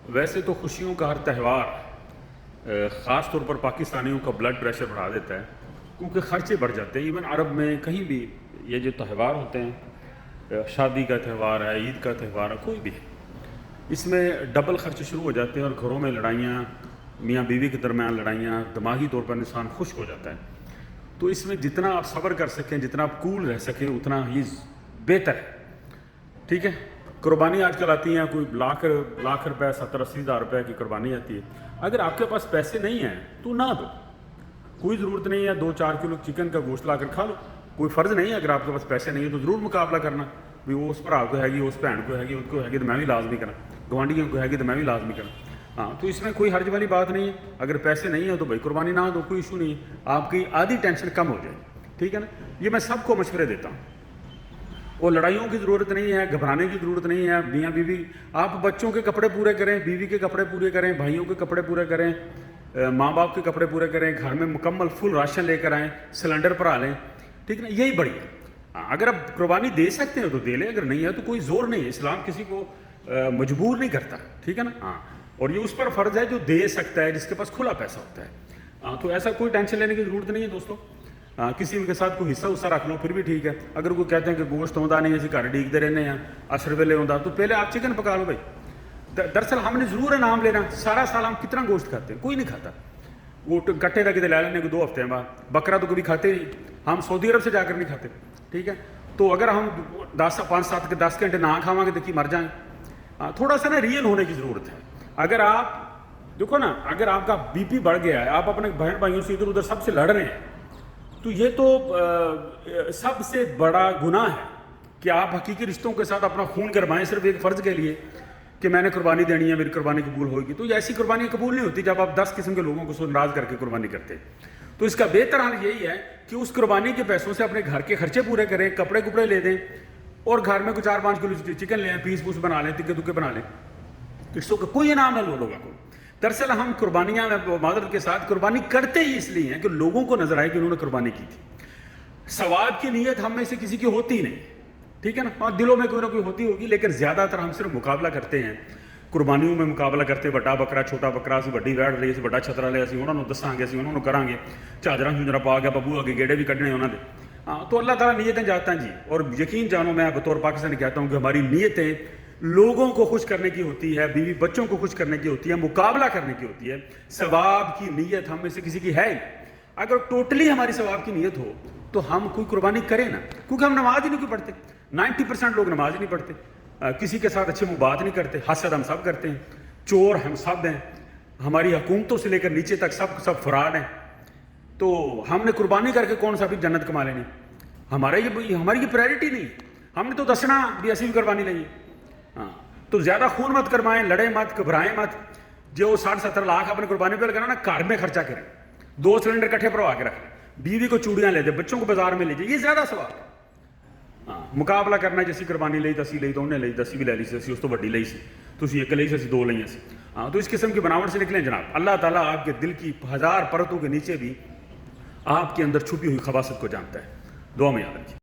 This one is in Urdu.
ویسے تو خوشیوں کا ہر تہوار خاص طور پر پاکستانیوں کا بلڈ پریشر بڑھا دیتا ہے، کیونکہ خرچے بڑھ جاتے ہیں۔ ایون عرب میں کہیں بھی یہ جو تہوار ہوتے ہیں، شادی کا تہوار ہے، عید کا تہوار ہے، کوئی بھی ہے، اس میں ڈبل خرچے شروع ہو جاتے ہیں اور گھروں میں لڑائیاں، میاں بیوی کے درمیان لڑائیاں، دماغی طور پر انسان خشک ہو جاتا ہے۔ تو اس میں جتنا آپ صبر کر سکیں، جتنا آپ کول رہ سکیں، اتنا ہی بہتر ہے، ٹھیک ہے۔ قربانی آج کل آتی ہیں، کوئی لاکھ روپے 70-80 ہزار روپے کی قربانی آتی ہے۔ اگر آپ کے پاس پیسے نہیں ہیں تو نہ دو، کوئی ضرورت نہیں ہے 2-4 کلو چکن کا گوشت لا کر کھا لو، کوئی فرض نہیں ہے۔ اگر آپ کے پاس پیسے نہیں ہیں تو ضرور مقابلہ کرنا، بھی وہ اس پر آپ کو ہے گی، اس بہن کو ہے گی، ان کو ہے گی تو میں بھی لازمی کرنا، گوانڈیوں کو ہے گی تو میں بھی لازمی کرنا۔ ہاں، تو اس میں کوئی حرج والی بات نہیں ہے۔ اگر پیسے نہیں ہیں تو بھائی قربانی نہ دو، کوئی ایشو نہیں ہے، آپ کی آدھی ٹینشن کم ہو جائے، ٹھیک ہے نا۔ یہ میں سب کو مشورے دیتا ہوں، اور لڑائیوں کی ضرورت نہیں ہے، گھبرانے کی ضرورت نہیں ہے۔ میاں بیوی، آپ بچوں کے کپڑے پورے کریں، بیوی کے کپڑے پورے کریں، بھائیوں کے کپڑے پورے کریں، ماں باپ کے کپڑے پورے کریں، گھر میں مکمل فل راشن لے کر آئیں، سلنڈر پر آ لیں، ٹھیک ہے نا، یہی بڑی ہے۔ اگر آپ قربانی دے سکتے ہیں تو دے لیں، اگر نہیں ہے تو کوئی زور نہیں ہے، اسلام کسی کو مجبور نہیں کرتا، ٹھیک ہے نا۔ ہاں، اور یہ اس پر فرض ہے جو دے سکتا ہے، جس کے پاس کھلا پیسہ ہوتا ہے۔ ہاں، تو ایسا کوئی ٹینشن لینے کی ضرورت نہیں ہے دوستوں۔ کسی کے ساتھ کوئی حصہ رکھ لو پھر بھی ٹھیک ہے۔ اگر کوئی کہتے ہیں کہ گوشت ہوتا نہیں، اسی گھر ڈیگتے رہنے ہیں، عصر ویلے ہوتا، تو پہلے آپ چکن پکا لو بھائی۔ دراصل ہم نے ضرور انعام لینا، سارا سال ہم کتنا گوشت کھاتے ہیں، کوئی نہیں کھاتا۔ وہ کٹے رکھ کے لے لینے کو 2 ہفتے بعد، بکرا تو کبھی کھاتے نہیں، ہم سعودی عرب سے جا کر نہیں کھاتے، ٹھیک ہے۔ تو اگر ہم 5-7 گھنٹے نہ کھاواں گے تو کی مر جائیں۔ تھوڑا سا نا ریئل ہونے کی ضرورت ہے۔ اگر آپ دیکھو نا، اگر آپ کا بی پی بڑھ گیا ہے، آپ اپنے بہن بھائیوں سے ادھر ادھر سب سے لڑ رہے ہیں، تو یہ تو سب سے بڑا گناہ ہے کہ آپ حقیقی رشتوں کے ساتھ اپنا خون گرمائیں صرف ایک فرض کے لیے کہ میں نے قربانی دینی ہے، میری قربانی قبول ہوگی۔ تو یہ ایسی قربانی قبول نہیں ہوتی جب آپ 10 قسم کے لوگوں کو ناراض کر کے قربانی کرتے ہیں۔ تو اس کا بہتر حل یہی ہے کہ اس قربانی کے پیسوں سے اپنے گھر کے خرچے پورے کریں، کپڑے لے دیں، اور گھر میں کوئی 4-5 کلو چکن لیں، پیس پوس بنا لیں، تکے تکے بنا لیں، اس کو کوئی انعام نہ لو لوگوں کو۔ دراصل ہم قربانیاں معذرت کے ساتھ قربانی کرتے ہی اس لیے ہیں کہ لوگوں کو نظر آئے کہ انہوں نے قربانی کی تھی۔ ثواب کی نیت ہم میں سے کسی کی ہوتی نہیں، ٹھیک ہے نا، اور دلوں میں کوئی نہ کوئی ہوتی ہوگی، لیکن زیادہ تر ہم صرف مقابلہ کرتے ہیں، قربانیوں میں مقابلہ کرتے، بڑا بکرا چھوٹا بکرا، اسی بڑی ویڑ لئی، اسی بڑا چھترا لیا، اسی انہوں نے دساں گے، اسی انہوں نے کریں گے، چادراں چونجرا پا کے ببو اگے گیڑے بھی کڈنے انہوں نے۔ ہاں، تو اللہ تعالیٰ نیتیں جانتا ہے جی، اور یقین جانو میں بطور پاکستانی کہتا ہوں کہ ہماری نیتیں لوگوں کو خوش کرنے کی ہوتی ہے، بیوی بچوں کو خوش کرنے کی ہوتی ہے، مقابلہ کرنے کی ہوتی ہے۔ ثواب کی نیت ہم میں سے کسی کی ہے ہی نہیں۔ اگر ٹوٹلی ہماری ثواب کی نیت ہو تو ہم کوئی قربانی کریں نا، کیونکہ ہم نماز ہی نہیں کوئی پڑھتے، 90% لوگ نماز ہی نہیں پڑھتے، کسی کے ساتھ اچھے منہ بات نہیں کرتے، حسد ہم سب کرتے ہیں، چور ہم سب ہیں، ہماری حکومتوں سے لے کر نیچے تک سب فراڈ ہیں۔ تو ہم نے قربانی کر کے کون سا بھی جنت کما لینی؟ ہماری یہ پرائرٹی نہیں۔ ہم نے تو دسنا بھی اسی بھی قربانی لئیے۔ ہاں، تو زیادہ خون مت کرمائیں، لڑیں مت، گھبرائیں مت۔ جو 60-70 لاکھ اپنے قربانی پہ کرنا نا، گھر میں خرچہ کریں، 2 سلنڈر کٹھے پروا کے رکھیں، بیوی کو چوڑیاں لے دیں، بچوں کو بازار میں لے جائیں، یہ زیادہ ثواب ہے۔ ہاں، مقابلہ کرنا جیسی قربانی لئی تسی لئی تو انہیں لئی، دسی بھی لے لی سی، اسی اس تو بڑی لئی سی، تسی ایک لئی سی، 2 لئی سی۔ ہاں، تو اس قسم کی بناوٹ سے نکلیں جناب۔ اللہ تعالیٰ آپ کے دل کی 1000 پرتوں کے نیچے بھی آپ کے اندر چھپی ہوئی خباثت کو جانتا ہے۔ دعا میں یاد رکھیے۔